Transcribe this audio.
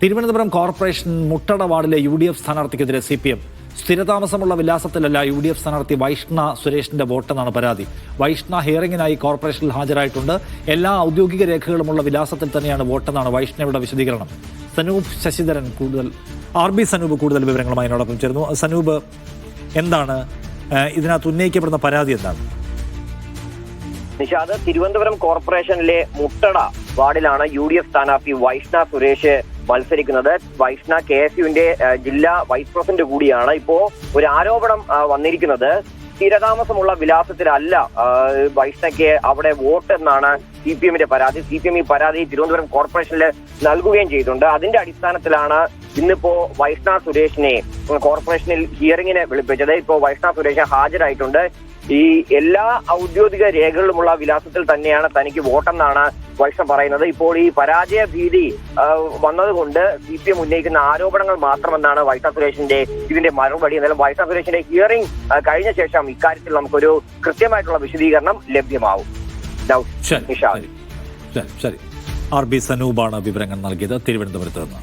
Thiruvananthapuram corporation മുട്ടട വാർഡിലെ UDF സ്ഥാനാർത്ഥിക്കെതിരെ CPM സ്ഥിരതാമസമുള്ള വിലാസത്തിലല്ല UDF സ്ഥാനാർത്ഥി വൈഷ്ണ സുരേഷിന്റെ വോട്ടെന്നാണ് പരാതി. വൈഷ്ണ ഹിയറിംഗിനായി കോർപ്പറേഷനിൽ ഹാജരായിട്ടുണ്ട്. എല്ലാ ഔദ്യോഗിക രേഖകളുമുള്ള വിലാസത്തിൽ തന്നെയാണ് വോട്ടെന്നാണ് വൈഷ്ണയുടെ വിശദീകരണം. സനൂപ് ശശിധരൻ RB സനൂപ് കൂടുതൽ വിവരങ്ങളുമായി എന്നോടൊപ്പം ചേർന്നു. സനൂപ്, എന്താണ് ഇതിനകത്ത് ഉന്നയിക്കപ്പെടുന്ന പരാതി? എന്താണ് നിഷാദ്? തിരുവനന്തപുരം കോർപ്പറേഷനിലെ മുട്ടട വാർഡിലാണ് UDF സ്ഥാനാർത്ഥി വൈഷ്ണ സുരേഷ് മത്സരിക്കുന്നത്. വൈഷ്ണ KSUവിന്റെ ജില്ലാ വൈസ് പ്രസിഡന്റ് കൂടിയാണ്. ഇപ്പോ ഒരു ആരോപണം വന്നിരിക്കുന്നത് സ്ഥിരതാമസമുള്ള വിലാസത്തിലല്ല വൈഷ്ണയ്ക്ക് അവിടെ വോട്ട് എന്നാണ് CPMന്റെ പരാതി. CPM ഈ പരാതി തിരുവനന്തപുരം കോർപ്പറേഷനിൽ നൽകുകയും ചെയ്തിട്ടുണ്ട്. അതിന്റെ അടിസ്ഥാനത്തിലാണ് ഇന്നിപ്പോ വൈഷ്ണ സുരേഷിനെ കോർപ്പറേഷനിൽ ഹിയറിംഗിന് വിളിപ്പിച്ചത്. ഇപ്പോ വൈഷ്ണ സുരേഷ് ഹാജരായിട്ടുണ്ട്. ഈ എല്ലാ ഔദ്യോഗിക രേഖകളുമുള്ള വിലാസത്തിൽ തന്നെയാണ് തനിക്ക് വോട്ടെന്നാണ് വൈഷ്ണ പറയുന്നത്. ഇപ്പോൾ ഈ പരാജയ ഭീതി വന്നതുകൊണ്ട് CPM ഉന്നയിക്കുന്ന ആരോപണങ്ങൾ മാത്രമെന്നാണ് വൈഷ്ണ സുരേഷിന്റെ ഇതിന്റെ മറുപടി. എന്നാലും വൈഷ്ണ സുരേഷിന്റെ ഹിയറിംഗ് കഴിഞ്ഞ ശേഷം ഇക്കാര്യത്തിൽ നമുക്കൊരു കൃത്യമായിട്ടുള്ള വിശദീകരണം ലഭ്യമാവും. ശരി, RB സനൂപാണ് വിവരങ്ങൾ നൽകിയത് തിരുവനന്തപുരത്ത് നിന്ന്.